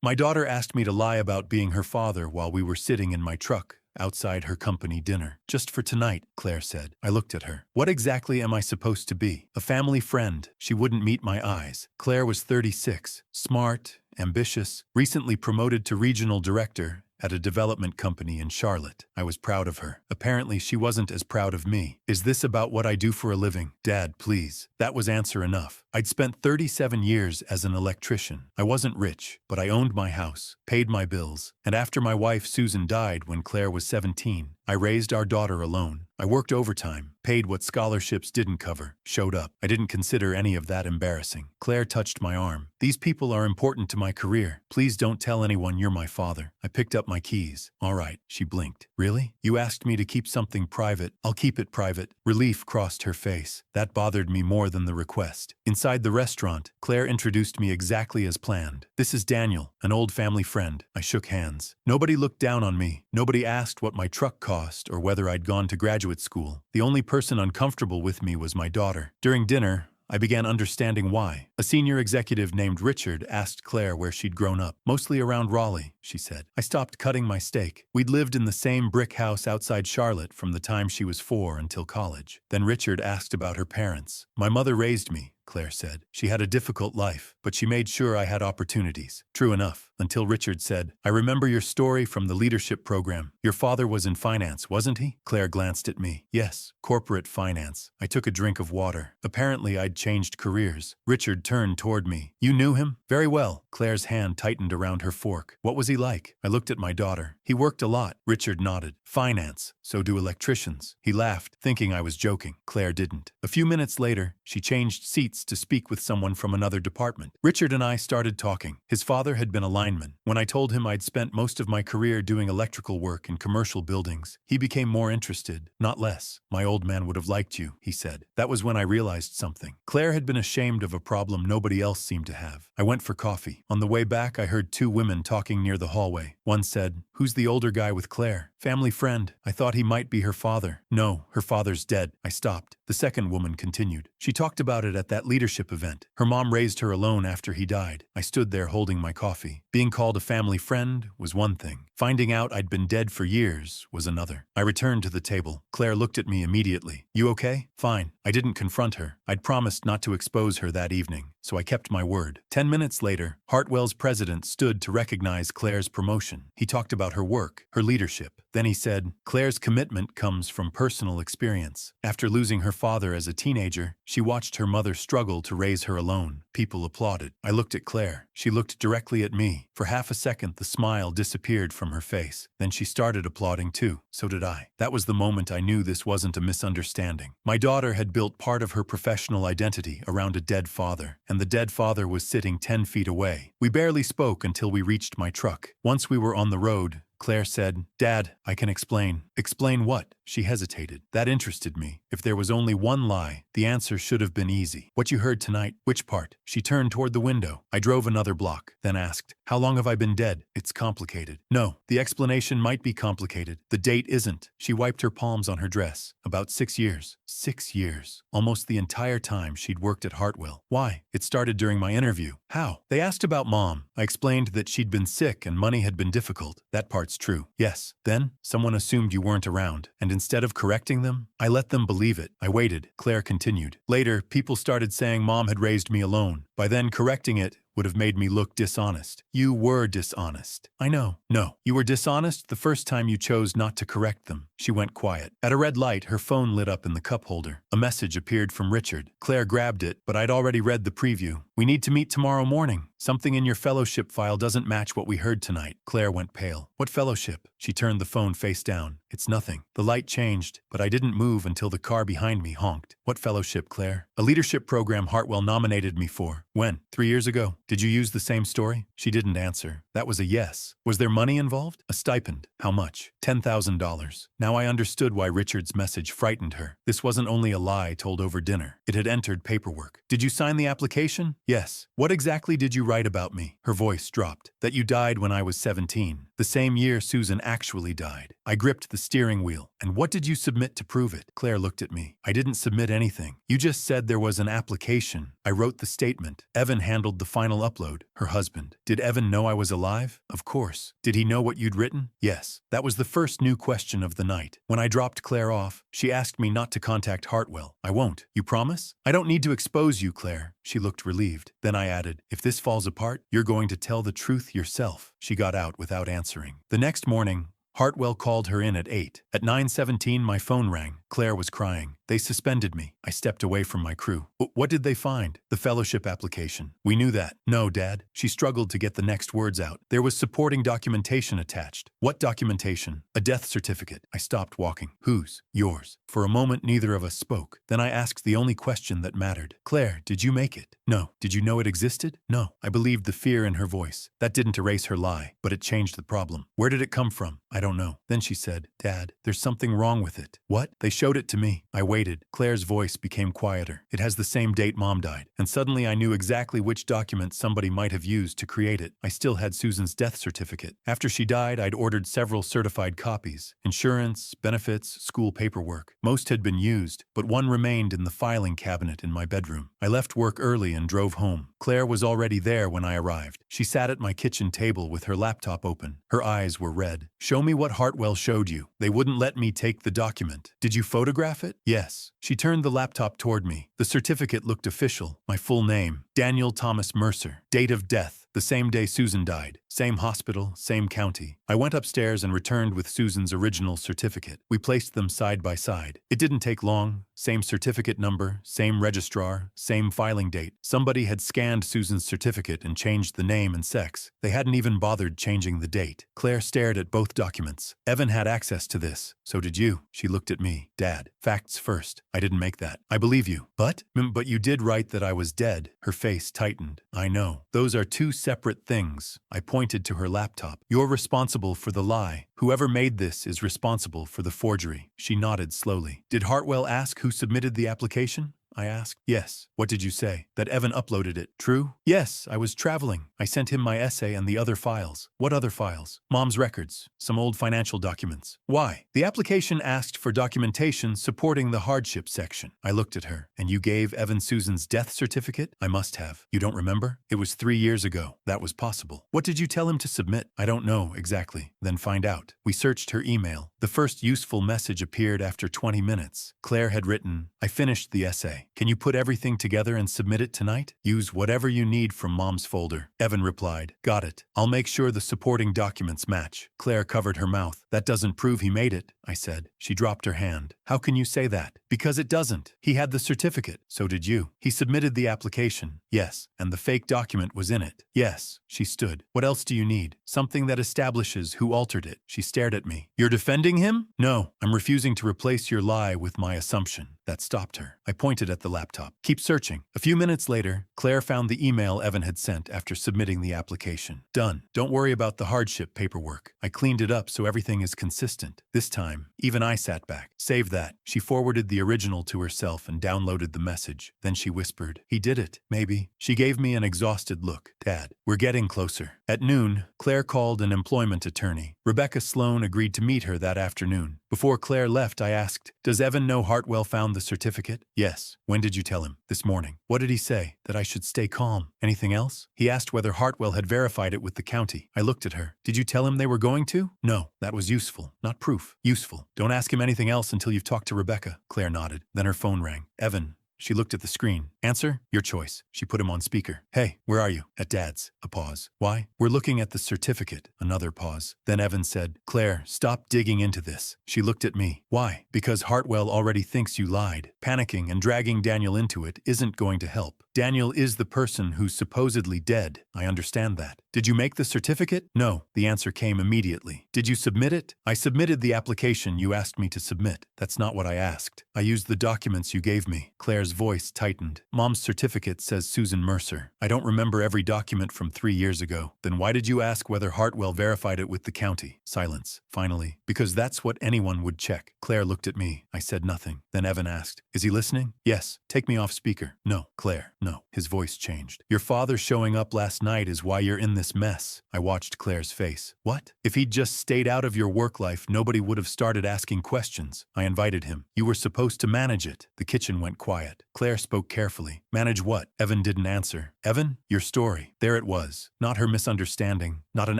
My daughter asked me to lie about being her father while we were sitting in my truck outside her company dinner. Just for tonight, Claire said. I looked at her. What exactly am I supposed to be? A family friend. She wouldn't meet my eyes. Claire was 36, smart, ambitious, recently promoted to regional director at a development company in Charlotte. I was proud of her. Apparently, she wasn't as proud of me. Is this about what I do for a living? Dad, please. That was answer enough. I'd spent 37 years as an electrician. I wasn't rich, but I owned my house, paid my bills, and after my wife Susan died when Claire was 17, I raised our daughter alone. I worked overtime, paid what scholarships didn't cover, showed up. I didn't consider any of that embarrassing. Claire touched my arm. These people are important to my career. Please don't tell anyone you're my father. I picked up my keys. All right, she blinked. Really? You asked me to keep something private. I'll keep it private. Relief crossed her face. That bothered me more than the request. Inside the restaurant, Claire introduced me exactly as planned. This is Daniel, an old family friend. I shook hands. Nobody looked down on me. Nobody asked what my truck cost or whether I'd gone to graduate school. The only person uncomfortable with me was my daughter. During dinner, I began understanding why. A senior executive named Richard asked Claire where she'd grown up. Mostly around Raleigh, she said. I stopped cutting my steak. We'd lived in the same brick house outside Charlotte from the time she was 4 until college. Then Richard asked about her parents. My mother raised me, Claire said. She had a difficult life, but she made sure I had opportunities. True enough, until Richard said, I remember your story from the leadership program. Your father was in finance, wasn't he? Claire glanced at me. Yes, corporate finance. I took a drink of water. Apparently I'd changed careers. Richard turned toward me. You knew him? Very well. Claire's hand tightened around her fork. What was he like? I looked at my daughter. He worked a lot. Richard nodded. Finance. So do electricians. He laughed, thinking I was joking. Claire didn't. A few minutes later, she changed seats to speak with someone from another department. Richard and I started talking. His father had been a lineman. When I told him I'd spent most of my career doing electrical work in commercial buildings, he became more interested, not less. My old man would have liked you, he said. That was when I realized something. Claire had been ashamed of a problem nobody else seemed to have. I went for coffee. On the way back, I heard 2 women talking near the hallway. One said, Who's the older guy with Claire? Family friend. I thought he might be her father. No, her father's dead. I stopped. The second woman continued. She talked about it at that leadership event. Her mom raised her alone after he died. I stood there holding my coffee. Being called a family friend was one thing. Finding out I'd been dead for years was another. I returned to the table. Claire looked at me immediately. You okay? Fine. I didn't confront her. I'd promised not to expose her that evening, so I kept my word. 10 minutes later, Hartwell's president stood to recognize Claire's promotion. He talked about her work, her leadership. Then he said, Claire's commitment comes from personal experience. After losing her father as a teenager, she watched her mother struggle to raise her alone. People applauded. I looked at Claire. She looked directly at me. For half a second, the smile disappeared from her face. Then she started applauding too. So did I. That was the moment I knew this wasn't a misunderstanding. My daughter had built part of her professional identity around a dead father, and the dead father was sitting 10 feet away. We barely spoke until we reached my truck. Once we were on the road, Claire said, Dad, I can explain. Explain what? She hesitated. That interested me. If there was only one lie, the answer should have been easy. What you heard tonight? Which part? She turned toward the window. I drove another block, then asked, How long have I been dead? It's complicated. No, the explanation might be complicated. The date isn't. She wiped her palms on her dress. About 6 years. 6 years. Almost the entire time she'd worked at Hartwell. Why? It started during my interview. How? They asked about Mom. I explained that she'd been sick and money had been difficult. That part's true. Yes. Then, someone assumed you weren't around, and instead of correcting them, I let them believe it. I waited. Claire continued. Later, people started saying Mom had raised me alone. By then, correcting it would have made me look dishonest. You were dishonest. I know. No, you were dishonest the first time you chose not to correct them. She went quiet. At a red light, her phone lit up in the cup holder. A message appeared from Richard. Claire grabbed it, but I'd already read the preview. We need to meet tomorrow morning. Something in your fellowship file doesn't match what we heard tonight. Claire went pale. What fellowship? She turned the phone face down. It's nothing. The light changed, but I didn't move until the car behind me honked. What fellowship, Claire? A leadership program Hartwell nominated me for. When? 3 years ago. Did you use the same story? She didn't answer. That was a yes. Was there money involved? A stipend. How much? $10,000. Now I understood why Richard's message frightened her. This wasn't only a lie told over dinner. It had entered paperwork. Did you sign the application? Yes. What exactly did you write right about me. Her voice dropped. That you died when I was 17. The same year Susan actually died. I gripped the steering wheel. And what did you submit to prove it? Claire looked at me. I didn't submit anything. You just said there was an application. I wrote the statement. Evan handled the final upload. Her husband. Did Evan know I was alive? Of course. Did he know what you'd written? Yes. That was the first new question of the night. When I dropped Claire off, she asked me not to contact Hartwell. I won't. You promise? I don't need to expose you, Claire. She looked relieved. Then I added, if this falls apart, you're going to tell the truth yourself. She got out without answering. The next morning, Hartwell called her in at 8. At 9:17, my phone rang. Claire was crying. They suspended me. I stepped away from my crew. What did they find? The fellowship application. We knew that. No, Dad. She struggled to get the next words out. There was supporting documentation attached. What documentation? A death certificate. I stopped walking. Whose? Yours. For a moment, neither of us spoke. Then I asked the only question that mattered. Claire, did you make it? No. Did you know it existed? No. I believed the fear in her voice. That didn't erase her lie, but it changed the problem. Where did it come from? I don't know. Then she said, Dad, there's something wrong with it. What? They showed it to me. I waited. Claire's voice became quieter. It has the same date Mom died. And suddenly I knew exactly which document somebody might have used to create it. I still had Susan's death certificate. After she died, I'd ordered several certified copies. Insurance, benefits, school paperwork. Most had been used, but one remained in the filing cabinet in my bedroom. I left work early and drove home. Claire was already there when I arrived. She sat at my kitchen table with her laptop open. Her eyes were red. Show me what Hartwell showed you. They wouldn't let me take the document. Did you photograph it? Yes. She turned the laptop toward me. The certificate looked official. My full name, Daniel Thomas Mercer. Date of death, the same day Susan died. Same hospital, same county. I went upstairs and returned with Susan's original certificate. We placed them side by side. It didn't take long. Same certificate number, same registrar, same filing date. Somebody had scanned Susan's certificate and changed the name and sex. They hadn't even bothered changing the date. Claire stared at both documents. Evan had access to this. So did you. She looked at me. Dad, facts first. I didn't make that. I believe you. But you did write that I was dead. Her face tightened. I know. Those are two separate things. I pointed to her laptop. You're responsible for the lie. Whoever made this is responsible for the forgery. She nodded slowly. Did Hartwell ask who submitted the application? I asked. Yes. What did you say? That Evan uploaded it. True? Yes, I was traveling. I sent him my essay and the other files. What other files? Mom's records. Some old financial documents. Why? The application asked for documentation supporting the hardship section. I looked at her. And you gave Evan Susan's death certificate? I must have. You don't remember? It was 3 years ago. That was possible. What did you tell him to submit? I don't know exactly. Then find out. We searched her email. The first useful message appeared after 20 minutes. Claire had written, I finished the essay. Can you put everything together and submit it tonight? Use whatever you need from Mom's folder. Evan replied, got it. I'll make sure the supporting documents match. Claire covered her mouth. That doesn't prove he made it, I said. She dropped her hand. How can you say that? Because it doesn't. He had the certificate. So did you. He submitted the application. Yes. And the fake document was in it. Yes. She stood. What else do you need? Something that establishes who altered it. She stared at me. You're defending him? No. I'm refusing to replace your lie with my assumption. That stopped her. I pointed at the laptop. Keep searching. A few minutes later, Claire found the email Evan had sent after submitting the application. Done. Don't worry about the hardship paperwork. I cleaned it up so everything is consistent. This time, even I sat back. Save that. She forwarded the original to herself and downloaded the message. Then she whispered, he did it. Maybe. She gave me an exhausted look. Dad, we're getting closer. At noon, Claire called an employment attorney. Rebecca Sloan agreed to meet her that afternoon. Before Claire left, I asked, does Evan know Hartwell found the certificate? Yes. When did you tell him? This morning. What did he say? That I should stay calm. Anything else? He asked whether Hartwell had verified it with the county. I looked at her. Did you tell him they were going to? No. That was useful. Not proof. Useful. Don't ask him anything else until you've talked to Rebecca. Claire nodded. Then her phone rang. Evan. She looked at the screen. Answer? Your choice. She put him on speaker. Hey, where are you? At Dad's. A pause. Why? We're looking at the certificate. Another pause. Then Evan said, Claire, stop digging into this. She looked at me. Why? Because Hartwell already thinks you lied. Panicking and dragging Daniel into it isn't going to help. Daniel is the person who's supposedly dead. I understand that. Did you make the certificate? No. The answer came immediately. Did you submit it? I submitted the application you asked me to submit. That's not what I asked. I used the documents you gave me. Claire's voice tightened. Mom's certificate says Susan Mercer. I don't remember every document from 3 years ago. Then why did you ask whether Hartwell verified it with the county? Silence. Finally. Because that's what anyone would check. Claire looked at me. I said nothing. Then Evan asked, is he listening? Yes. Take me off speaker. No. Claire. No. His voice changed. Your father showing up last night is why you're in this mess. I watched Claire's face. What? If he'd just stayed out of your work life, nobody would have started asking questions. I invited him. You were supposed to manage it. The kitchen went quiet. Claire spoke carefully. Manage what? Evan didn't answer. Evan? Your story. There it was. Not her misunderstanding. Not an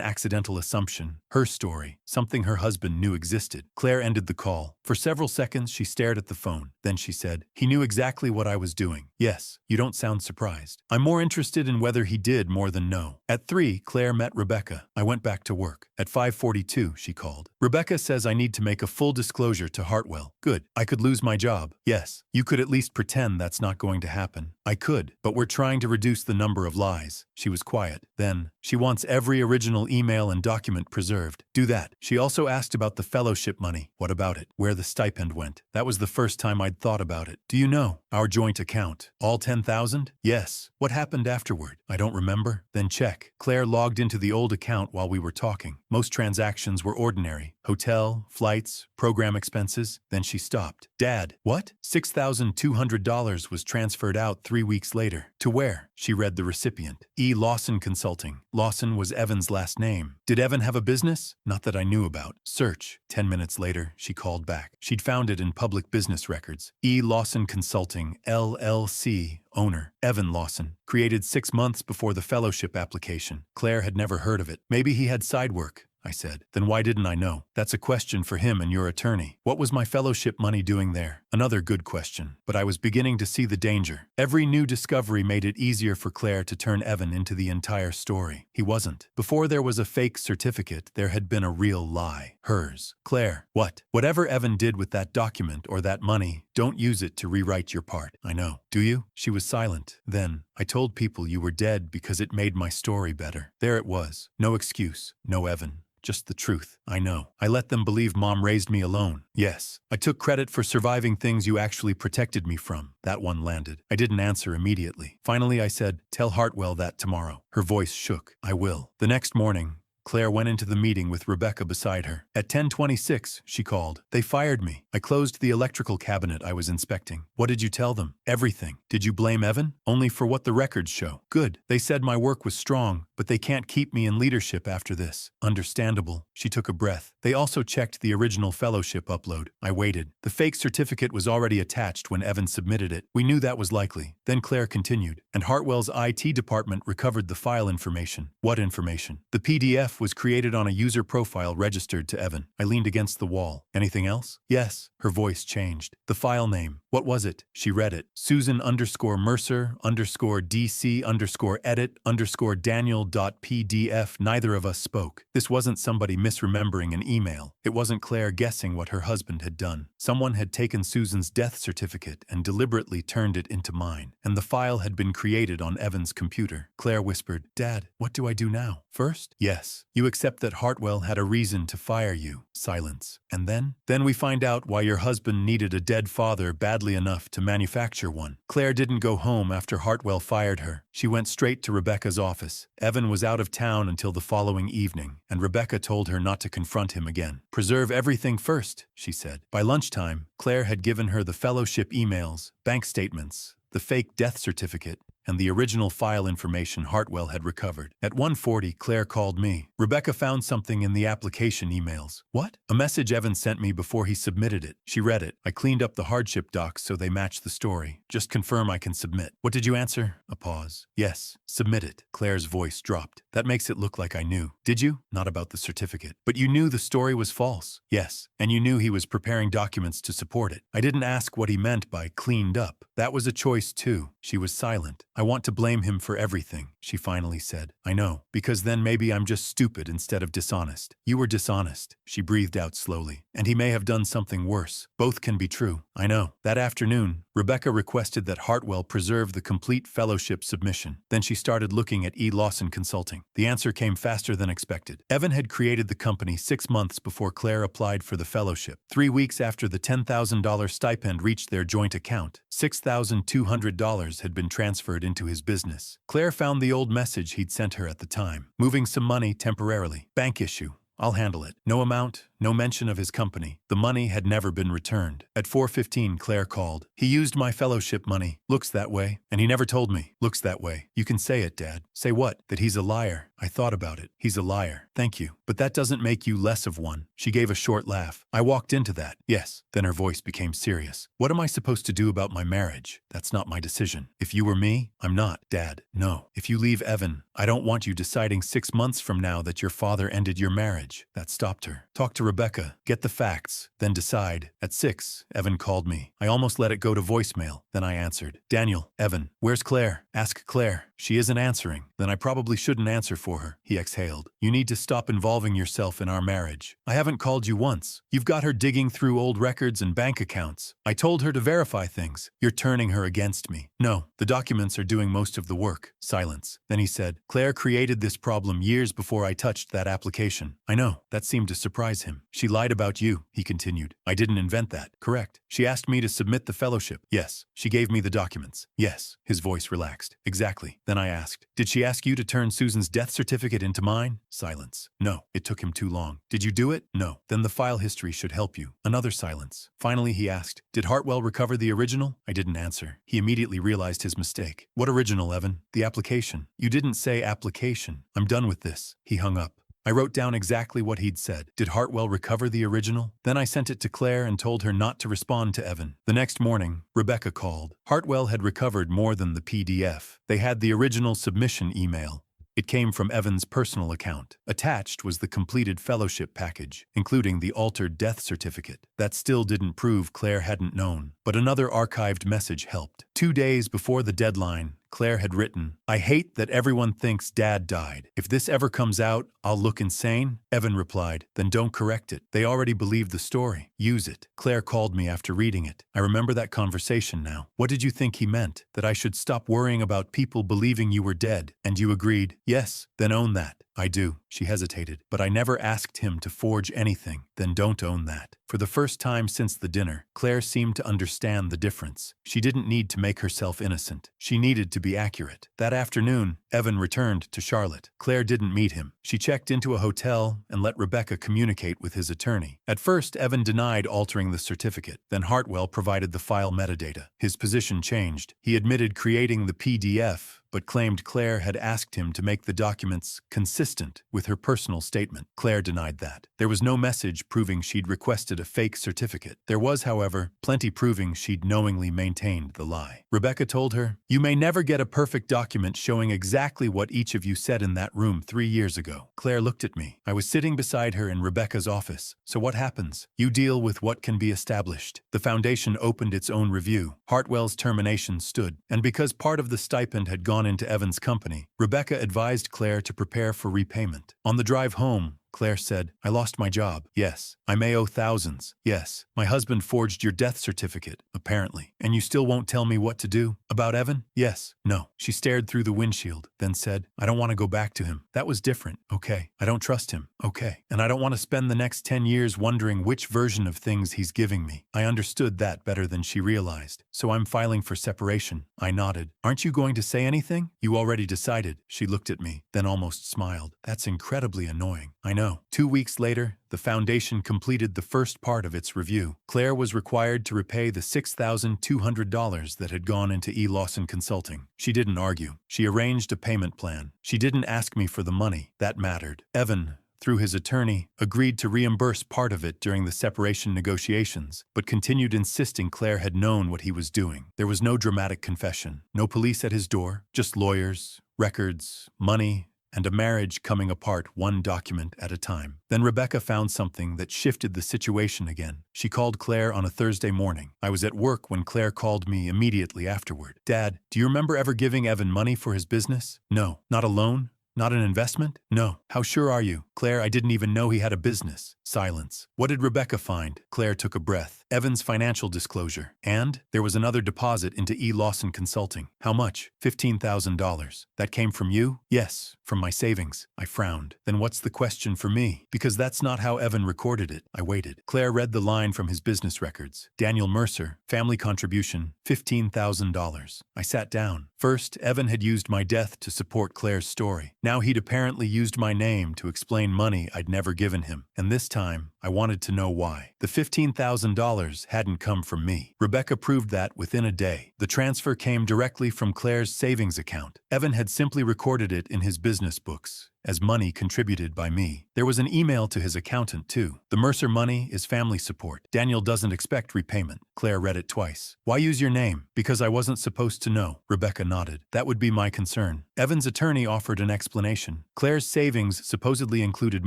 accidental assumption. Her story. Something her husband knew existed. Claire ended the call. For several seconds, she stared at the phone. Then she said, he knew exactly what I was doing. Yes, you don't sound surprised. I'm more interested in whether he did more than no. At 3, Claire met Rebecca. I went back to work. At 5:42, she called. Rebecca says I need to make a full disclosure to Hartwell. Good. I could lose my job. Yes. You could at least pretend that's not going to happen. I could, but we're trying to reduce the number of lies. She was quiet. Then, she wants every original email and document preserved. Do that. She also asked about the fellowship money. What about it? Where the stipend went. That was the first time I'd thought about it. Do you know? Our joint account. All 10,000? Yes. What happened afterward? I don't remember. Then check. Claire logged into the old account while we were talking. Most transactions were ordinary. Hotel, flights, program expenses. Then she stopped. Dad, what? $6,200 was transferred out 3 weeks later. To where? She read the recipient. E. Lawson Consulting. Lawson was Evan's last name. Did Evan have a business? Not that I knew about. Search. 10 minutes later, she called back. She'd found it in public business records. E. Lawson Consulting, LLC. Owner, Evan Lawson. Created 6 months before the fellowship application. Claire had never heard of it. Maybe he had side work, I said. Then why didn't I know? That's a question for him and your attorney. What was my fellowship money doing there? Another good question, but I was beginning to see the danger. Every new discovery made it easier for Claire to turn Evan into the entire story. He wasn't. Before there was a fake certificate, there had been a real lie. Hers. Claire, what? Whatever Evan did with that document or that money, don't use it to rewrite your part. I know. Do you? She was silent. Then, I told people you were dead because it made my story better. There it was. No excuse. No Evan. Just the truth. I know. I let them believe Mom raised me alone. Yes. I took credit for surviving things you actually protected me from. That one landed. I didn't answer immediately. Finally, I said, tell Hartwell that tomorrow. Her voice shook. I will. The next morning, Claire went into the meeting with Rebecca beside her. At 10:26, she called. They fired me. I closed the electrical cabinet I was inspecting. What did you tell them? Everything. Did you blame Evan? Only for what the records show. Good. They said my work was strong, but they can't keep me in leadership after this. Understandable. She took a breath. They also checked the original fellowship upload. I waited. The fake certificate was already attached when Evan submitted it. We knew that was likely. Then Claire continued. And Hartwell's IT department recovered the file information. What information? The PDF was created on a user profile registered to Evan. I leaned against the wall. Anything else? Yes. Her voice changed. The file name. What was it? She read it. Susan_Mercer_DC_edit_Daniel.pdf. Neither of us spoke. This wasn't somebody misremembering an email. It wasn't Claire guessing what her husband had done. Someone had taken Susan's death certificate and deliberately turned it into mine. And the file had been created on Evan's computer. Claire whispered, Dad, what do I do now? First? Yes. You accept that Hartwell had a reason to fire you. Silence. And then? Then we find out why your husband needed a dead father badly enough to manufacture one. Claire didn't go home after Hartwell fired her. She went straight to Rebecca's office. Evan was out of town until the following evening, and Rebecca told her not to confront him again. Preserve everything first, she said. By lunchtime, Claire had given her the fellowship emails, bank statements, the fake death certificate, and the original file information Hartwell had recovered. At 1:40, Claire called me. Rebecca found something in the application emails. What? A message Evan sent me before he submitted it. She read it. I cleaned up the hardship docs so they match the story. Just confirm I can submit. What did you answer? A pause. Yes. Submit it. Claire's voice dropped. That makes it look like I knew. Did you? Not about the certificate. But you knew the story was false. Yes. And you knew he was preparing documents to support it. I didn't ask what he meant by cleaned up. That was a choice too. She was silent. I want to blame him for everything, she finally said. I know, because then maybe I'm just stupid instead of dishonest. You were dishonest, she breathed out slowly. And he may have done something worse. Both can be true. I know. That afternoon, Rebecca requested that Hartwell preserve the complete fellowship submission. Then she started looking at E. Lawson Consulting. The answer came faster than expected. Evan had created the company 6 months before Claire applied for the fellowship. 3 weeks after the $10,000 stipend reached their joint account, $6,200 had been transferred into his business. Claire found the old message he'd sent her at the time. Moving some money temporarily. Bank issue. I'll handle it. No amount, No mention of his company. The money had never been returned. At 4:15, Claire called. He used my fellowship money. Looks that way. And he never told me. Looks that way. You can say it, Dad. Say what? That he's a liar. I thought about it. He's a liar. Thank you. But that doesn't make you less of one. She gave a short laugh. I walked into that. Yes. Then her voice became serious. What am I supposed to do about my marriage? That's not my decision. If you were me, I'm not, Dad. No. If you leave Evan, I don't want you deciding 6 months from now that your father ended your marriage. That stopped her. Talk to Rebecca. Get the facts. Then decide. At 6, Evan called me. I almost let it go to voicemail. Then I answered. Daniel, Evan, where's Claire? Ask Claire. She isn't answering. Then I probably shouldn't answer for her. He exhaled. You need to stop involving yourself in our marriage. I haven't called you once. You've got her digging through old records and bank accounts. I told her to verify things. You're turning her against me. No, the documents are doing most of the work. Silence. Then he said, Claire created this problem years before I touched that application. I know. That seemed to surprise him. She lied about you, he continued. I didn't invent that. Correct. She asked me to submit the fellowship. Yes. She gave me the documents. Yes. His voice relaxed. Exactly. Then I asked, did she ask you to turn Susan's death certificate into mine? Silence. No. It took him too long. Did you do it? No. Then the file history should help you. Another silence. Finally, he asked, did Hartwell recover the original? I didn't answer. He immediately realized his mistake. What original, Evan? The application. You didn't say application. I'm done with this. He hung up. I wrote down exactly what he'd said. Did Hartwell recover the original? Then I sent it to Claire and told her not to respond to Evan. The next morning, Rebecca called. Hartwell had recovered more than the PDF. They had the original submission email. It came from Evan's personal account. Attached was the completed fellowship package, including the altered death certificate. That still didn't prove Claire hadn't known, but another archived message helped. 2 days before the deadline, Claire had written, I hate that everyone thinks Dad died. If this ever comes out, I'll look insane. Evan replied, then don't correct it. They already believe the story. Use it. Claire called me after reading it. I remember that conversation now. What did you think he meant? That I should stop worrying about people believing you were dead? And you agreed? Yes. Then own that. I do. She hesitated. But I never asked him to forge anything. Then don't own that. For the first time since the dinner, Claire seemed to understand the difference. She didn't need to make herself innocent. She needed to be accurate. That afternoon, Evan returned to Charlotte. Claire didn't meet him. She checked into a hotel and let Rebecca communicate with his attorney. At first, Evan denied altering the certificate. Then Hartwell provided the file metadata. His position changed. He admitted creating the PDF, but claimed Claire had asked him to make the documents consistent with her personal statement. Claire denied that. There was no message proving she'd requested a fake certificate. There was, however, plenty proving she'd knowingly maintained the lie. Rebecca told her, you may never get a perfect document showing exactly what each of you said in that room 3 years ago. Claire looked at me. I was sitting beside her in Rebecca's office. So what happens? You deal with what can be established. The foundation opened its own review. Hartwell's termination stood, and because part of the stipend had gone into Evan's company, Rebecca advised Claire to prepare for repayment. On the drive home, Claire said, I lost my job. Yes. I may owe thousands. Yes. My husband forged your death certificate, apparently. And you still won't tell me what to do? About Evan? Yes. No. She stared through the windshield, then said, I don't want to go back to him. That was different. Okay. I don't trust him. Okay. And I don't want to spend the next 10 years wondering which version of things he's giving me. I understood that better than she realized. So I'm filing for separation. I nodded. Aren't you going to say anything? You already decided. She looked at me, then almost smiled. That's incredibly annoying. I know. 2 weeks later, the foundation completed the first part of its review. Claire was required to repay the $6,200 that had gone into E. Lawson Consulting. She didn't argue. She arranged a payment plan. She didn't ask me for the money. That mattered. Evan, through his attorney, agreed to reimburse part of it during the separation negotiations, but continued insisting Claire had known what he was doing. There was no dramatic confession, no police at his door, just lawyers, records, money, and a marriage coming apart one document at a time. Then Rebecca found something that shifted the situation again. She called Claire on a Thursday morning. I was at work when Claire called me immediately afterward. Dad, do you remember ever giving Evan money for his business? No. Not a loan? Not an investment? No. How sure are you? Claire, I didn't even know he had a business. Silence. What did Rebecca find? Claire took a breath. Evan's financial disclosure. And there was another deposit into E. Lawson Consulting. How much? $15,000. That came from you? Yes, from my savings. I frowned. Then what's the question for me? Because that's not how Evan recorded it. I waited. Claire read the line from his business records. Daniel Mercer, family contribution, $15,000. I sat down. First, Evan had used my death to support Claire's story. Now he'd apparently used my name to explain money I'd never given him. And this time, I wanted to know why. The $15,000 hadn't come from me. Rebecca proved that within a day. The transfer came directly from Claire's savings account. Evan had simply recorded it in his business books as money contributed by me. There was an email to his accountant, too. The Mercer money is family support. Daniel doesn't expect repayment. Claire read it twice. Why use your name? Because I wasn't supposed to know. Rebecca nodded. That would be my concern. Evan's attorney offered an explanation. Claire's savings supposedly included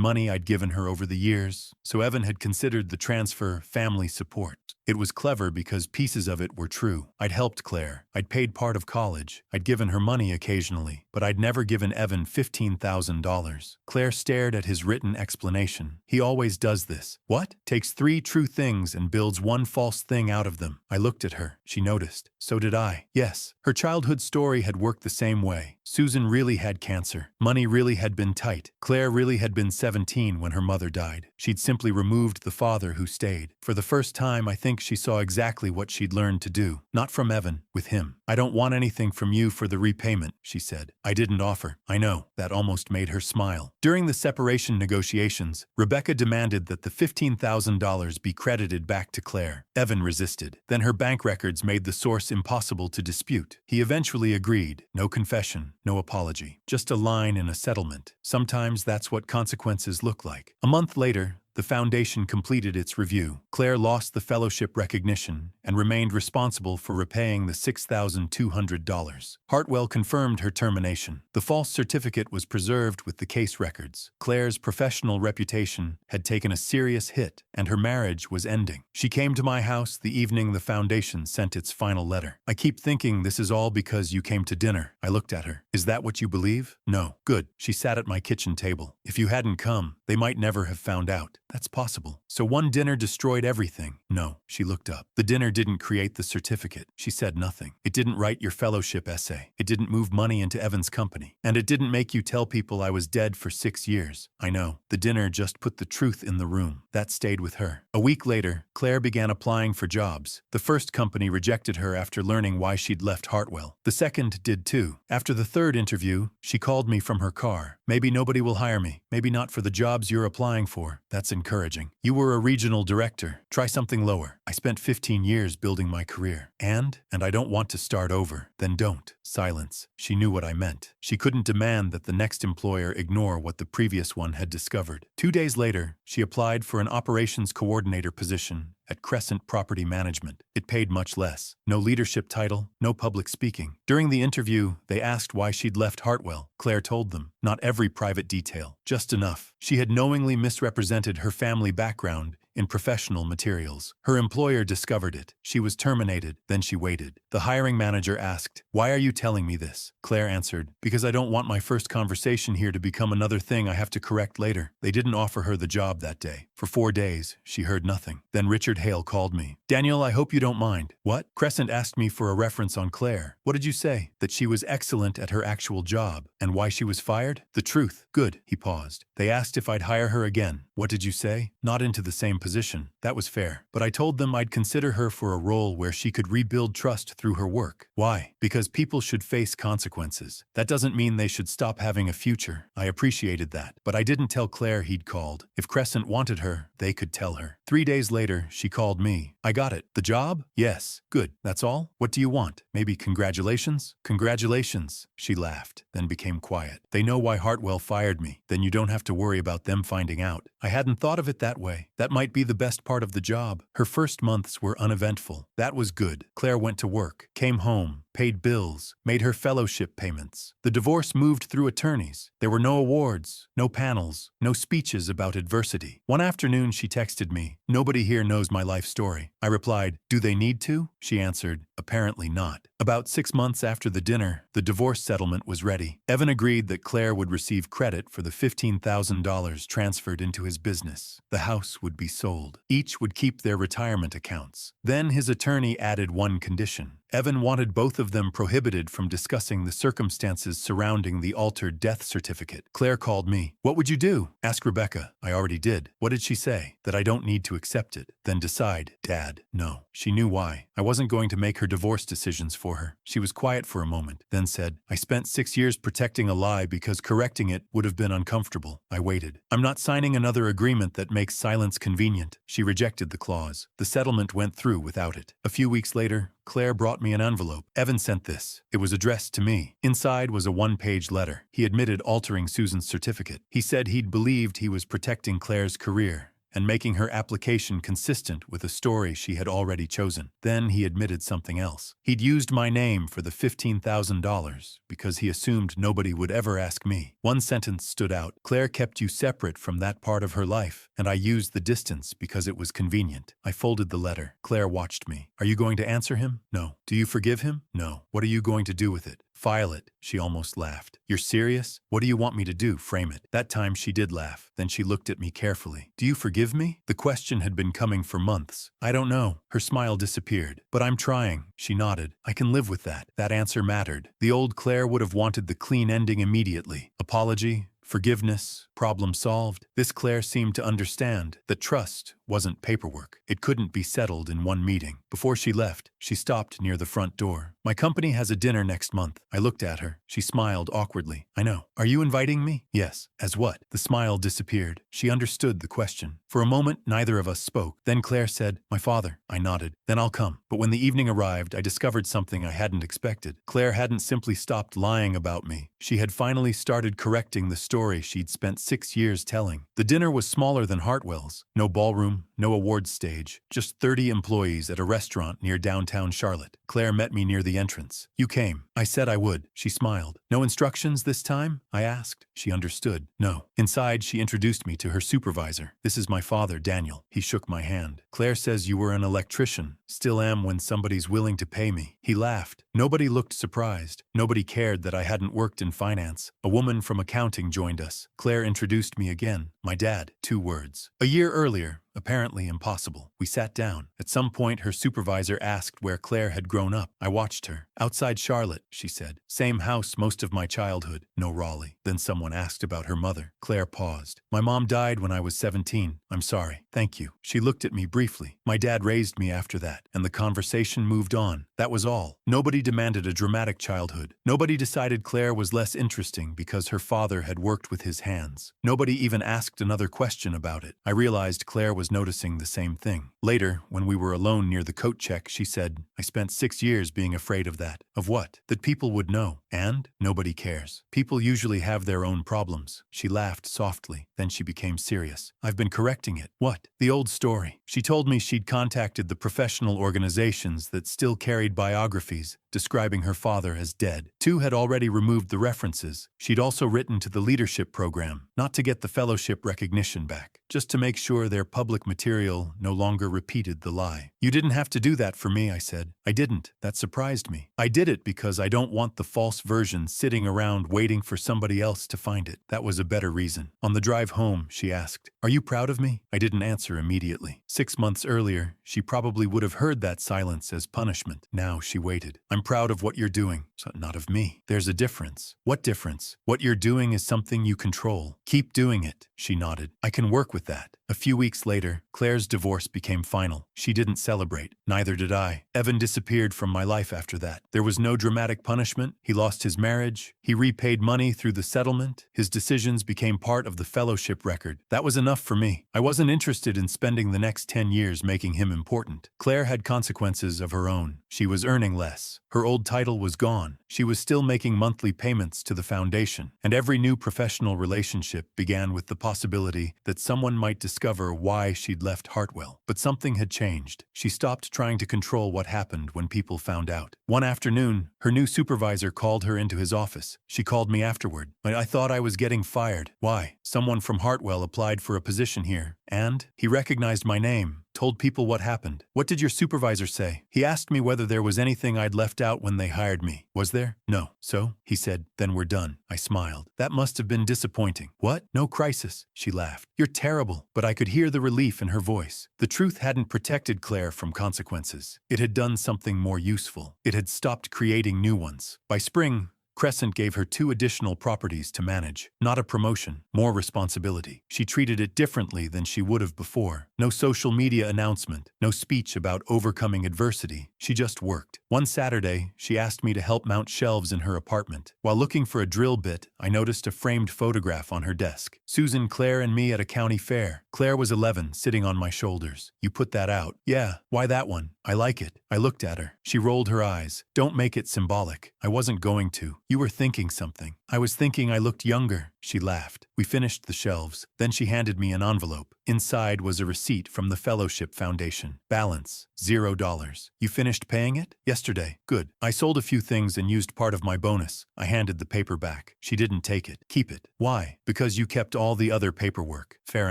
money I'd given her over the years, so Evan had considered the transfer family support. It was clever because pieces of it were true. I'd helped Claire. I'd paid part of college. I'd given her money occasionally, but I'd never given Evan $15,000. Claire stared at his written explanation. He always does this. What? Takes 3 true things and builds 1 false thing out of them. I looked at her. She noticed. So did I. Yes. Her childhood story had worked the same way. Susan really had cancer. Money really had been tight. Claire really had been 17 when her mother died. She'd simply removed the father who stayed. For the first time, I think she saw exactly what she'd learned to do. Not from Evan, with him. I don't want anything from you for the repayment, she said. I didn't offer. I know. That almost made her smile. During the separation negotiations, Rebecca demanded that the $15,000 be credited back to Claire. Evan resisted. Then her bank records made the source impossible to dispute. He eventually agreed. No confession, no apology. Just a line in a settlement. Sometimes that's what consequences look like. A month later, the foundation completed its review. Claire lost the fellowship recognition and remained responsible for repaying the $6,200. Hartwell confirmed her termination. The false certificate was preserved with the case records. Claire's professional reputation had taken a serious hit, and her marriage was ending. She came to my house the evening the foundation sent its final letter. I keep thinking this is all because you came to dinner. I looked at her. Is that what you believe? No. Good. She sat at my kitchen table. If you hadn't come, they might never have found out. That's possible. So one dinner destroyed everything? No. She looked up. The dinner didn't create the certificate. She said nothing. It didn't write your fellowship essay. It didn't move money into Evan's company. And it didn't make you tell people I was dead for 6 years. I know. The dinner just put the truth in the room. That stayed with her. A week later, Claire began applying for jobs. The first company rejected her after learning why she'd left Hartwell. The second did too. After the third interview, she called me from her car. Maybe nobody will hire me. Maybe not for the jobs you're applying for. That's encouraging. You were a regional director. Try something lower. I spent 15 years building my career. And I don't want to start over. Then don't. Silence. She knew what I meant. She couldn't demand that the next employer ignore what the previous one had discovered. 2 days later, she applied for an operations coordinator position at Crescent Property Management. It paid much less. No leadership title, no public speaking. During the interview, they asked why she'd left Hartwell. Claire told them. Not every private detail. Just enough. She had knowingly misrepresented her family background in professional materials. Her employer discovered it. She was terminated. Then she waited. The hiring manager asked, "Why are you telling me this?" Claire answered, "Because I don't want my first conversation here to become another thing I have to correct later." They didn't offer her the job that day. For 4 days, she heard nothing. Then Richard Hale called me. "Daniel, I hope you don't mind." "What?" Crescent asked me for a reference on Claire. "What did you say?" "That she was excellent at her actual job." "And why she was fired?" "The truth." "Good." He paused. "They asked if I'd hire her again." "What did you say?" "Not into the same position." That was fair. But I told them I'd consider her for a role where she could rebuild trust through her work. Why? Because people should face consequences. That doesn't mean they should stop having a future. I appreciated that. But I didn't tell Claire he'd called. If Crescent wanted her, they could tell her. 3 days later, she called me. "I got it." "The job?" "Yes." "Good. That's all? What do you want? Maybe congratulations?" "Congratulations." She laughed, then became quiet. "They know why Hartwell fired me. Then you don't have to worry about them finding out." I hadn't thought of it that way. That might be the best part of the job. Her first months were uneventful. That was good. Claire went to work, came home, paid bills, made her fellowship payments. The divorce moved through attorneys. There were no awards, no panels, no speeches about adversity. One afternoon she texted me, "Nobody here knows my life story." I replied, "Do they need to?" She answered, "Apparently not." About 6 months after the dinner, the divorce settlement was ready. Evan agreed that Claire would receive credit for the $15,000 transferred into his business. The house would be sold. Each would keep their retirement accounts. Then his attorney added one condition. Evan wanted both of them prohibited from discussing the circumstances surrounding the altered death certificate. Claire called me. What would you do? Ask Rebecca. I already did. What did she say? That I don't need to accept it. Then decide. Dad. No. She knew why. I wasn't going to make her divorce decisions for her. She was quiet for a moment, then said, I spent 6 years protecting a lie because correcting it would have been uncomfortable. I waited. I'm not signing another agreement that makes silence convenient. She rejected the clause. The settlement went through without it. A few weeks later, Claire brought me an envelope. Evan sent this. It was addressed to me. Inside was a one-page letter. He admitted altering Susan's certificate. He said he'd believed he was protecting Claire's career and making her application consistent with a story she had already chosen. Then he admitted something else. He'd used my name for the $15,000 because he assumed nobody would ever ask me. One sentence stood out. Claire kept you separate from that part of her life, and I used the distance because it was convenient. I folded the letter. Claire watched me. Are you going to answer him? No. Do you forgive him? No. What are you going to do with it? File it. She almost laughed. You're serious? What do you want me to do? Frame it. That time she did laugh. Then she looked at me carefully. Do you forgive me? The question had been coming for months. I don't know. Her smile disappeared. But I'm trying. She nodded. I can live with that. That answer mattered. The old Claire would have wanted the clean ending immediately. Apology, forgiveness, problem solved. This Claire seemed to understand that trust wasn't paperwork. It couldn't be settled in one meeting. Before she left, she stopped near the front door. My company has a dinner next month. I looked at her. She smiled awkwardly. I know. Are you inviting me? Yes. As what? The smile disappeared. She understood the question. For a moment, neither of us spoke. Then Claire said, my father. I nodded. Then I'll come. But when the evening arrived, I discovered something I hadn't expected. Claire hadn't simply stopped lying about me. She had finally started correcting the story she'd spent 6 years telling. The dinner was smaller than Hartwell's. No ballroom, no awards stage, just 30 employees at a restaurant near downtown Charlotte. Claire met me near the entrance. You came. I said I would. She smiled. No instructions this time? I asked. She understood. No. Inside, she introduced me to her supervisor. This is my father, Daniel. He shook my hand. Claire says you were an electrician. Still am when somebody's willing to pay me. He laughed. Nobody looked surprised. Nobody cared that I hadn't worked in finance. A woman from accounting joined us. Claire introduced me again. My dad. 2 words. A year earlier. Apparently impossible. We sat down. At some point, her supervisor asked where Claire had grown up. I watched her. Outside Charlotte, she said. Same house most of my childhood. No Raleigh. Then someone asked about her mother. Claire paused. My mom died when I was 17. I'm sorry. Thank you. She looked at me briefly. My dad raised me after that, and the conversation moved on. That was all. Nobody demanded a dramatic childhood. Nobody decided Claire was less interesting because her father had worked with his hands. Nobody even asked another question about it. I realized Claire was noticing the same thing. Later, when we were alone near the coat check, she said, I spent 6 years being afraid of that. Of what? That people would know. And nobody cares. People usually have their own problems. She laughed softly. Then she became serious. I've been correcting it. What? The old story. She told me she'd contacted the professional organizations that still carried biographies describing her father as dead. 2 had already removed the references. She'd also written to the leadership program, not to get the fellowship recognition back, just to make sure their public material no longer repeated the lie. You didn't have to do that for me, I said. I didn't. That surprised me. I did it because I don't want the false version sitting around waiting for somebody else to find it. That was a better reason. On the drive home, she asked, Are you proud of me? I didn't answer immediately. 6 months earlier, she probably would have heard that silence as punishment. Now she waited. I'm proud of what you're doing, so not of me. There's a difference. What difference? What you're doing is something you control. Keep doing it. She nodded. I can work with that. A few weeks later, Claire's divorce became final. She didn't celebrate. Neither did I. Evan disappeared from my life after that. There was no dramatic punishment. He lost his marriage. He repaid money through the settlement. His decisions became part of the fellowship record. That was enough for me. I wasn't interested in spending the next 10 years making him important. Claire had consequences of her own. She was earning less. Her old title was gone. She was still making monthly payments to the foundation. And every new professional relationship began with the possibility that someone might discover why she'd left Hartwell. But something had changed. She stopped trying to control what happened when people found out. One afternoon, her new supervisor called her into his office. She called me afterward. I thought I was getting fired. Why? Someone from Hartwell applied for a position here. And he recognized my name, told people what happened. What did your supervisor say? He asked me whether there was anything I'd left out when they hired me. Was there? No. So? He said, then we're done. I smiled. That must have been disappointing. What? No crisis. She laughed. You're terrible. But I could hear the relief in her voice. The truth hadn't protected Claire from consequences. It had done something more useful. It had stopped creating new ones. By spring, Crescent gave her 2 additional properties to manage. Not a promotion, more responsibility. She treated it differently than she would have before. No social media announcement, no speech about overcoming adversity. She just worked. One Saturday, she asked me to help mount shelves in her apartment. While looking for a drill bit, I noticed a framed photograph on her desk. Susan, Claire, and me at a county fair. Claire was 11, sitting on my shoulders. You put that out? Yeah. Why that one? I like it. I looked at her. She rolled her eyes. Don't make it symbolic. I wasn't going to. You were thinking something. I was thinking I looked younger. She laughed. We finished the shelves. Then she handed me an envelope. Inside was a receipt from the Fellowship Foundation. Balance, $0. You finished paying it? Yesterday. Good. I sold a few things and used part of my bonus. I handed the paper back. She didn't take it. Keep it. Why? Because you kept all the other paperwork. Fair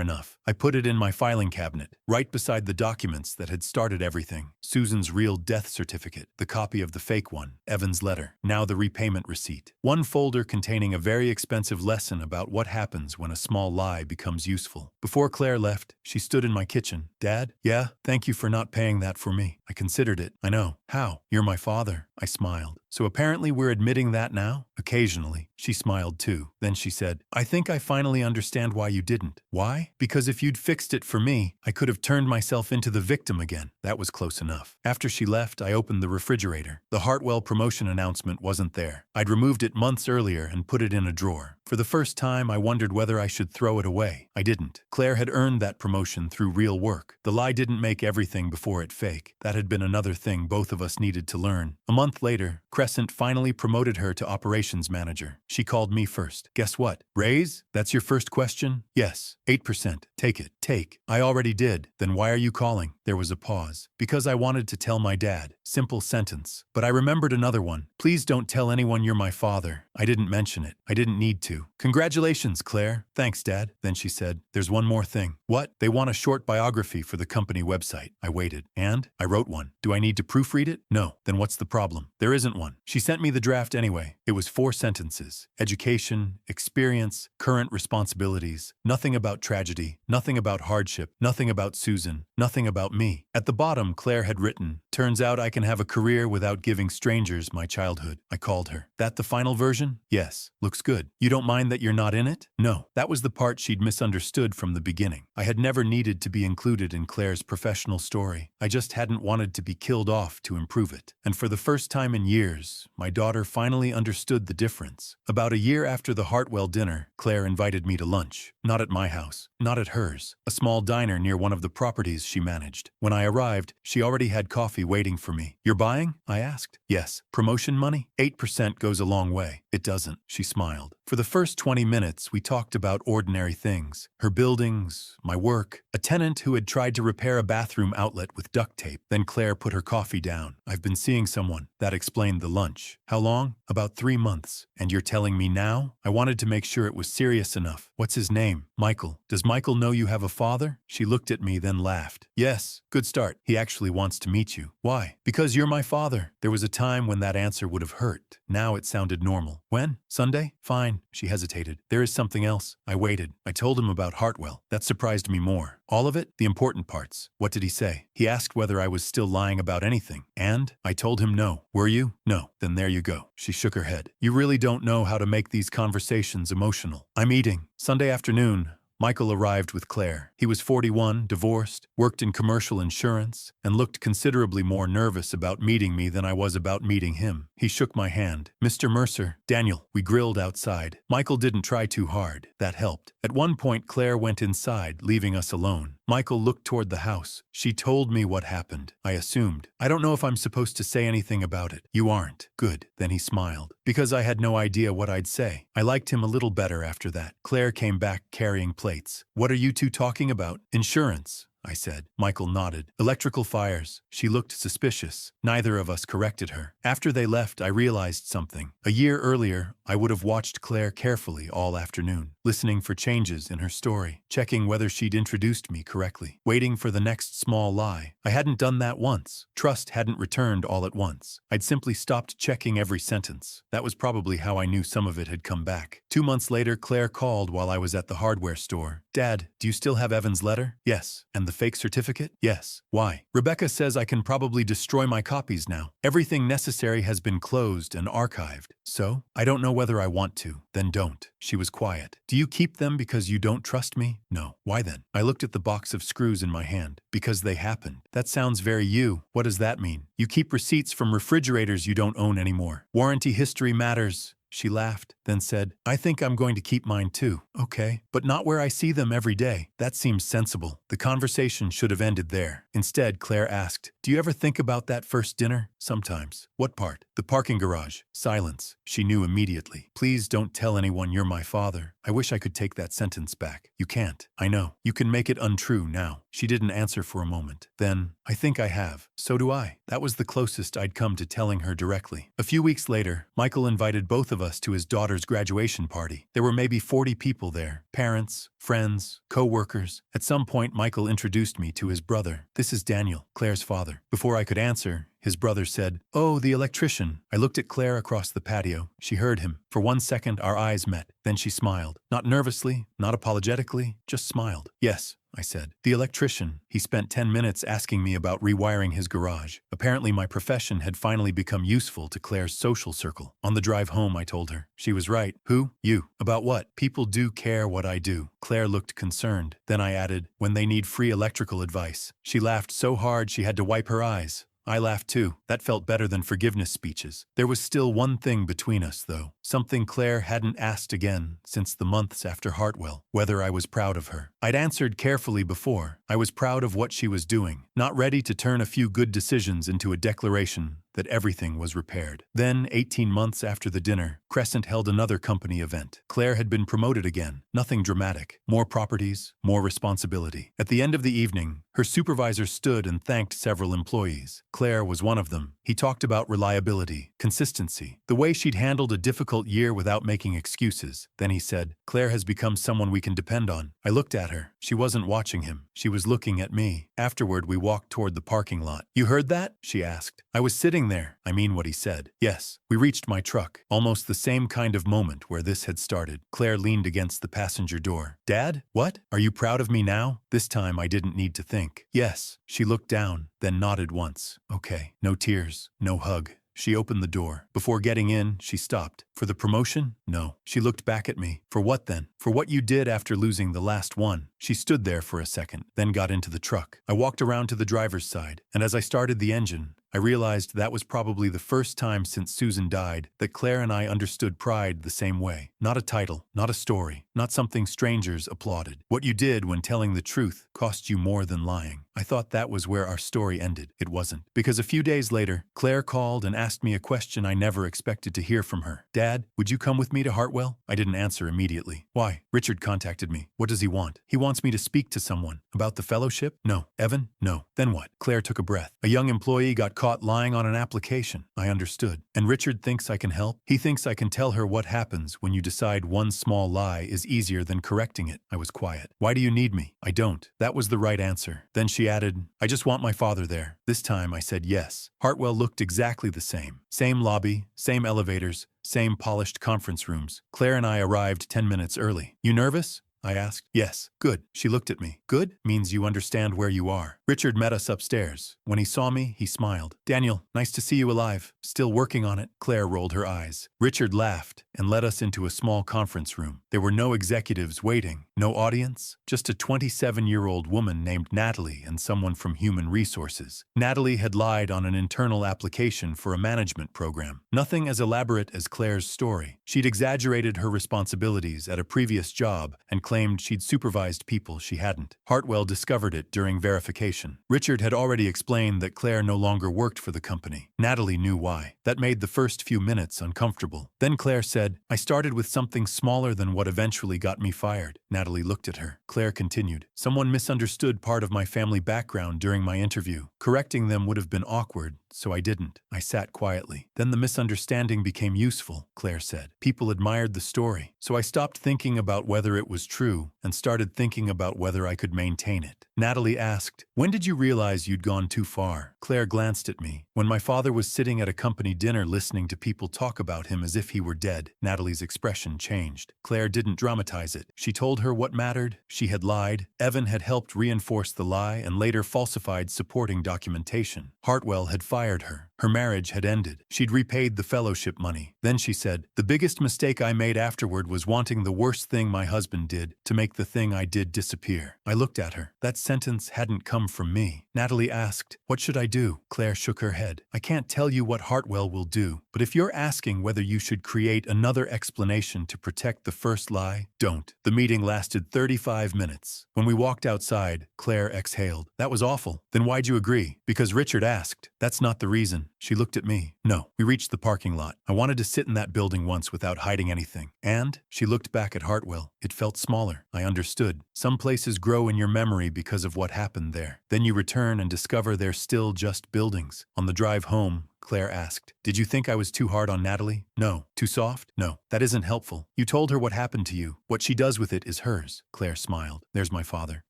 enough. I put it in my filing cabinet, right beside the documents that had started everything. Susan's real death certificate, the copy of the fake one, Evan's letter, now the repayment receipt. One folder containing a very expensive lesson about what happens when a small lie becomes useful. Before Claire left, she stood in my kitchen. Dad? Yeah, thank you for not paying that for me. I considered it. I know. How? You're my father. I smiled. So apparently we're admitting that now? Occasionally. She smiled too. Then she said, I think I finally understand why you didn't. Why? Because if you'd fixed it for me, I could have turned myself into the victim again. That was close enough. After she left, I opened the refrigerator. The Hartwell promotion announcement wasn't there. I'd removed it months earlier and put it in a drawer. For the first time, I wondered whether I should throw it away. I didn't. Claire had earned that promotion through real work. The lie didn't make everything before it fake. That had been another thing both of us needed to learn. A month later, Crescent finally promoted her to operations manager. She called me first. Guess what? Raise? That's your first question? Yes. 8%. Take it. Take. I already did. Then why are you calling? There was a pause. Because I wanted to tell my dad. Simple sentence. But I remembered another one. Please don't tell anyone you're my father. I didn't mention it. I didn't need to. Congratulations, Claire. Thanks, Dad. Then she said, there's one more thing. What? They want a short biography for the company website. I waited. And? I wrote one. Do I need to proofread it? No. Then what's the problem? There isn't one. She sent me the draft anyway. It was 4 sentences. Education, experience, current responsibilities. Nothing about tragedy. Nothing about hardship. Nothing about Susan. Nothing about me. At the bottom, Claire had written, turns out I can have a career without giving strangers my childhood. I called her. That the final version? Yes. Looks good. You don't mind that you're not in it? No. That was the part she'd misunderstood from the beginning. I had never needed to be included in Claire's professional story. I just hadn't wanted to be killed off to improve it. And for the first time in years, my daughter finally understood the difference. About a year after the Hartwell dinner, Claire invited me to lunch. Not at my house. Not at hers. A small diner near one of the properties she managed. When I arrived, she already had coffee waiting for me. You're buying? I asked. Yes. Promotion money? 8% goes a long way. It doesn't. She smiled. For the first 20 minutes, we talked about ordinary things. Her buildings, my work, a tenant who had tried to repair a bathroom outlet with duct tape. Then Claire put her coffee down. I've been seeing someone. That explained the lunch. How long? About 3 months. And you're telling me now? I wanted to make sure it was serious enough. What's his name? Michael. Does Michael know you have a father? She looked at me, then laughed. Yes. Good start. He actually wants to meet you. Why? Because you're my father. There was a time when that answer would have hurt. Now it sounded normal. When? Sunday? Fine. She hesitated. There is something else. I waited. I told him about Hartwell. That surprised me more. All of it? The important parts. What did he say? He asked whether I was still lying about anything. And? I told him no. Were you? No. Then there you go. She shook her head. You really don't know how to make these conversations emotional. I'm eating. Sunday afternoon, Michael arrived with Claire. He was 41, divorced, worked in commercial insurance, and looked considerably more nervous about meeting me than I was about meeting him. He shook my hand. Mr. Mercer, Daniel, we grilled outside. Michael didn't try too hard. That helped. At one point, Claire went inside, leaving us alone. Michael looked toward the house. She told me what happened. I assumed. I don't know if I'm supposed to say anything about it. You aren't. Good. Then he smiled. Because I had no idea what I'd say. I liked him a little better after that. Claire came back carrying plates. What are you two talking about? Insurance. I said. Michael nodded. Electrical fires. She looked suspicious. Neither of us corrected her. After they left, I realized something. A year earlier, I would have watched Claire carefully all afternoon, listening for changes in her story, checking whether she'd introduced me correctly, waiting for the next small lie. I hadn't done that once. Trust hadn't returned all at once. I'd simply stopped checking every sentence. That was probably how I knew some of it had come back. 2 months later, Claire called while I was at the hardware store. Dad, do you still have Evan's letter? Yes. And the fake certificate? Yes. Why? Rebecca says I can probably destroy my copies now. Everything necessary has been closed and archived. So? I don't know whether I want to. Then don't. She was quiet. Do you keep them because you don't trust me? No. Why then? I looked at the box of screws in my hand. Because they happened. That sounds very you. What does that mean? You keep receipts from refrigerators you don't own anymore. Warranty history matters. She laughed, then said, I think I'm going to keep mine too. Okay, but not where I see them every day. That seems sensible. The conversation should have ended there. Instead, Claire asked, do you ever think about that first dinner? Sometimes. What part? The parking garage. Silence. She knew immediately. Please don't tell anyone you're my father. I wish I could take that sentence back. You can't. I know. You can make it untrue now. She didn't answer for a moment. Then, I think I have. So do I. That was the closest I'd come to telling her directly. A few weeks later, Michael invited both of us to his daughter's graduation party. There were maybe 40 people there. Parents, friends, co-workers. At some point, Michael introduced me to his brother. This is Daniel, Claire's father. Before I could answer, his brother said, Oh, the electrician. I looked at Claire across the patio. She heard him. For 1 second, our eyes met. Then she smiled. Not nervously, not apologetically, just smiled. Yes, I said. The electrician. He spent 10 minutes asking me about rewiring his garage. Apparently my profession had finally become useful to Claire's social circle. On the drive home, I told her. She was right. Who? You. About what? People do care what I do. Claire looked concerned. Then I added, when they need free electrical advice. She laughed so hard she had to wipe her eyes. I laughed too. That felt better than forgiveness speeches. There was still one thing between us, though. Something Claire hadn't asked again since the months after Hartwell. Whether I was proud of her. I'd answered carefully before. I was proud of what she was doing. Not ready to turn a few good decisions into a declaration that everything was repaired. Then, 18 months after the dinner, Crescent held another company event. Claire had been promoted again. Nothing dramatic. More properties, more responsibility. At the end of the evening, her supervisor stood and thanked several employees. Claire was one of them. He talked about reliability, consistency, the way she'd handled a difficult year without making excuses. Then he said, Claire has become someone we can depend on. I looked at her. She wasn't watching him. She was looking at me. Afterward, we walked toward the parking lot. You heard that? She asked. I was sitting there. I mean what he said. Yes. We reached my truck. Almost the same kind of moment where this had started. Claire leaned against the passenger door. Dad? What? Are you proud of me now? This time I didn't need to think. Yes. She looked down, then nodded once. Okay. No tears. No hug. She opened the door. Before getting in, she stopped. For the promotion? No. She looked back at me. For what then? For what you did after losing the last one. She stood there for a second, then got into the truck. I walked around to the driver's side, and as I started the engine, I realized that was probably the first time since Susan died that Claire and I understood pride the same way. Not a title, not a story, not something strangers applauded. What you did when telling the truth cost you more than lying. I thought that was where our story ended. It wasn't. Because a few days later, Claire called and asked me a question I never expected to hear from her. Dad, would you come with me to Hartwell? I didn't answer immediately. Why? Richard contacted me. What does he want? He wants me to speak to someone. About the fellowship? No. Evan? No. Then what? Claire took a breath. A young employee got caught lying on an application. I understood. And Richard thinks I can help? He thinks I can tell her what happens when you decide one small lie is easier than correcting it. I was quiet. Why do you need me? I don't. That was the right answer. Then she added, I just want my father there. This time I said yes. Hartwell looked exactly the same. Same lobby, same elevators, same polished conference rooms. Claire and I arrived 10 minutes early. You nervous? I asked. Yes. Good. She looked at me. Good means you understand where you are. Richard met us upstairs. When he saw me, he smiled. Daniel, nice to see you alive. Still working on it. Claire rolled her eyes. Richard laughed and led us into a small conference room. There were no executives waiting, no audience, just a 27-year-old woman named Natalie and someone from Human Resources. Natalie had lied on an internal application for a management program. Nothing as elaborate as Claire's story. She'd exaggerated her responsibilities at a previous job and claimed she'd supervised people she hadn't. Hartwell discovered it during verification. Richard had already explained that Claire no longer worked for the company. Natalie knew why. That made the first few minutes uncomfortable. Then Claire said, "I started with something smaller than what eventually got me fired." Natalie looked at her. Claire continued, "Someone misunderstood part of my family background during my interview. Correcting them would have been awkward, so I didn't. I sat quietly. Then the misunderstanding became useful," Claire said. "People admired the story, so I stopped thinking about whether it was true and started thinking about whether I could maintain it." Natalie asked, "When did you realize you'd gone too far?" Claire glanced at me. "When my father was sitting at a company dinner listening to people talk about him as if he were dead." Natalie's expression changed. Claire didn't dramatize it. She told her what mattered. She had lied. Evan had helped reinforce the lie and later falsified supporting documentation. Hartwell had fired her. Her marriage had ended. She'd repaid the fellowship money. Then she said, "The biggest mistake I made afterward was wanting the worst thing my husband did, to make the thing I did disappear." I looked at her. That sentence hadn't come from me. Natalie asked, "What should I do?" Claire shook her head. "I can't tell you what Hartwell will do, but if you're asking whether you should create another explanation to protect the first lie, don't." The meeting lasted 35 minutes. When we walked outside, Claire exhaled. "That was awful." "Then why'd you agree?" "Because Richard asked." "That's not the reason." She looked at me. "No." We reached the parking lot. "I wanted to sit in that building once without hiding anything." "And?" She looked back at Hartwell. "It felt smaller." I understood. Some places grow in your memory because of what happened there. Then you return and discover they're still just buildings. On the drive home, Claire asked, "Did you think I was too hard on Natalie?" "No." "Too soft?" "No." "That isn't helpful. You told her what happened to you. What she does with it is hers." Claire smiled. "There's my father.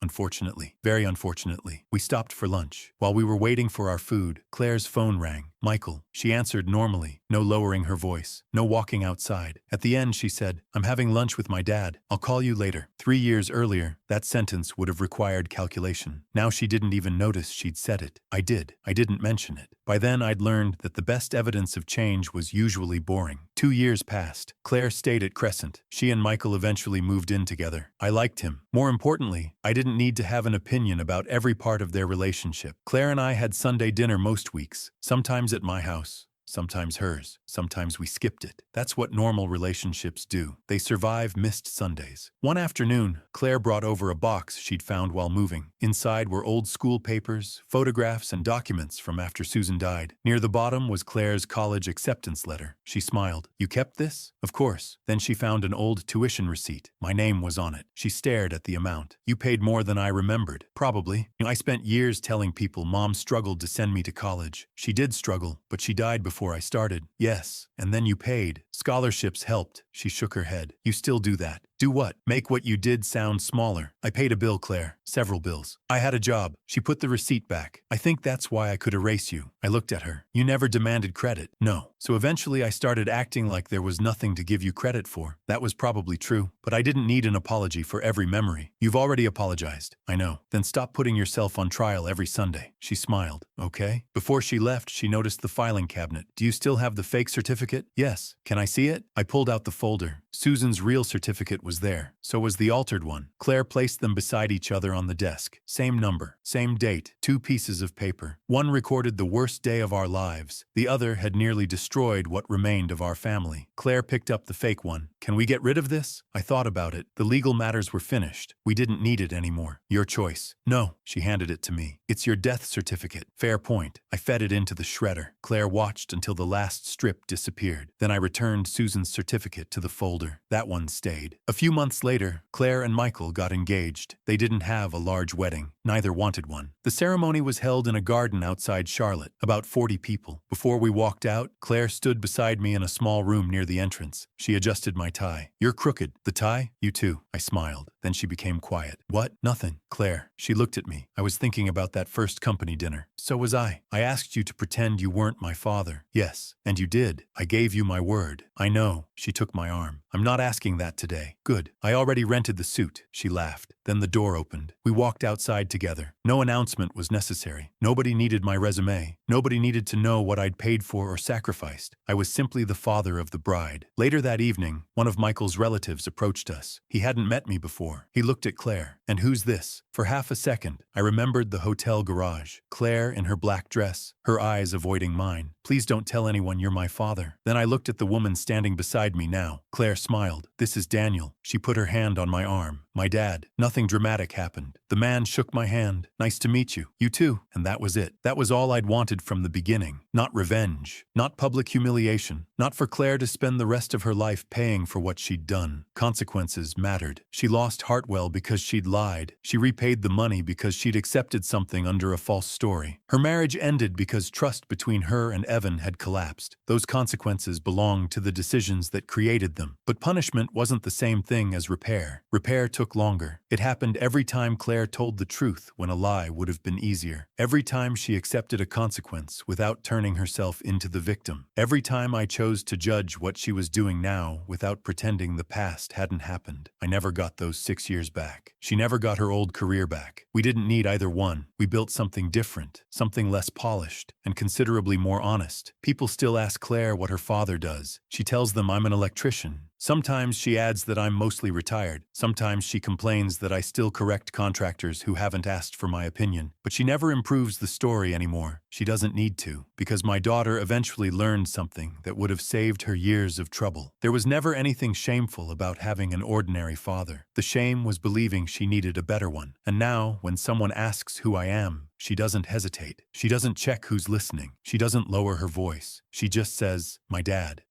Unfortunately. Very unfortunately." We stopped for lunch. While we were waiting for our food, Claire's phone rang. "Michael." She answered normally, no lowering her voice, no walking outside. At the end, she said, "I'm having lunch with my dad. I'll call you later." 3 years earlier, that sentence would have required calculation. Now she didn't even notice she'd said it. I did. I didn't mention it. By then, I'd learned that the best evidence of change was usually boring. 2 years passed. Claire stayed at Crescent. She and Michael eventually moved in together. I liked him. More importantly, I didn't need to have an opinion about every part of their relationship. Claire and I had Sunday dinner most weeks, sometimes at my house, sometimes hers. Sometimes we skipped it. That's what normal relationships do. They survive missed Sundays. One afternoon, Claire brought over a box she'd found while moving. Inside were old school papers, photographs, and documents from after Susan died. Near the bottom was Claire's college acceptance letter. She smiled. "You kept this?" "Of course." Then she found an old tuition receipt. My name was on it. She stared at the amount. "You paid more than I remembered." "Probably. I spent years telling people Mom struggled to send me to college. She did struggle, but she died before I started." "Yes. And then you paid. Scholarships helped." She shook her head. "You still do that." "Do what?" "Make what you did sound smaller." "I paid a bill, Claire. Several bills. I had a job." She put the receipt back. "I think that's why I could erase you." I looked at her. "You never demanded credit." "No." "So eventually I started acting like there was nothing to give you credit for." "That was probably true. But I didn't need an apology for every memory." "You've already apologized." "I know." "Then stop putting yourself on trial every Sunday." She smiled. "Okay." Before she left, she noticed the filing cabinet. "Do you still have the fake certificate?" "Yes." "Can I see it?" I pulled out the folder. Susan's real certificate was there. So was the altered one. Claire placed them beside each other on the desk. Same number, same date, 2 pieces of paper. One recorded the worst day of our lives. The other had nearly destroyed what remained of our family. Claire picked up the fake one. "Can we get rid of this?" I thought about it. The legal matters were finished. We didn't need it anymore. "Your choice." "No." She handed it to me. "It's your death certificate." "Fair point." I fed it into the shredder. Claire watched until the last strip disappeared. Then I returned Susan's certificate to the folder. That one stayed. A few months later, Claire and Michael got engaged. They didn't have a large wedding. Neither wanted one. The ceremony was held in a garden outside Charlotte, about 40 people. Before we walked out, Claire stood beside me in a small room near the entrance. She adjusted my tie. "You're crooked." "The tie?" "You too." I smiled. Then she became quiet. "What?" "Nothing." "Claire." She looked at me. "I was thinking about that first company dinner." "So was I. I asked you to pretend you weren't my father." "Yes. And you did. I gave you my word." "I know." She took my arm. "I'm not asking that today." "Good. I already rented the suit." She laughed. Then the door opened. We walked outside together. No announcement was necessary. Nobody needed my resume. Nobody needed to know what I'd paid for or sacrificed. I was simply the father of the bride. Later that evening, one of Michael's relatives approached us. He hadn't met me before. He looked at Claire. "And who's this?" For half a second, I remembered the hotel garage. Claire in her black dress, her eyes avoiding mine. "Please don't tell anyone you're my father." Then I looked at the woman standing beside me now. Claire smiled. "This is Daniel." She put her hand on my arm. My dad. Nothing dramatic happened. The man shook my hand. Nice to meet you. You too. And that was it. That was all I'd wanted from the beginning. Not revenge. Not public humiliation. Not for Claire to spend the rest of her life paying for what she'd done. Consequences mattered. She lost Hartwell because she'd lied. She repaid the money because she'd accepted something under a false story. Her marriage ended because trust between her and Evan had collapsed. Those consequences belonged to the decisions that created them. But punishment wasn't the same thing as repair. Repair took longer. It happened every time Claire told the truth when a lie would have been easier. Every time she accepted a consequence without turning herself into the victim. Every time I chose to judge what she was doing now without pretending the past hadn't happened. I never got those 6 years back. She never got her old career back. We didn't need either one. We built something different, something less polished, and considerably more honest. People still ask Claire what her father does. She tells them I'm an electrician. Sometimes she adds that I'm mostly retired. Sometimes she complains that I still correct contractors who haven't asked for my opinion. But she never improves the story anymore. She doesn't need to, because my daughter eventually learned something that would have saved her years of trouble. There was never anything shameful about having an ordinary father. The shame was believing she needed a better one. And now, when someone asks who I am, she doesn't hesitate. She doesn't check who's listening. She doesn't lower her voice. She just says, my dad.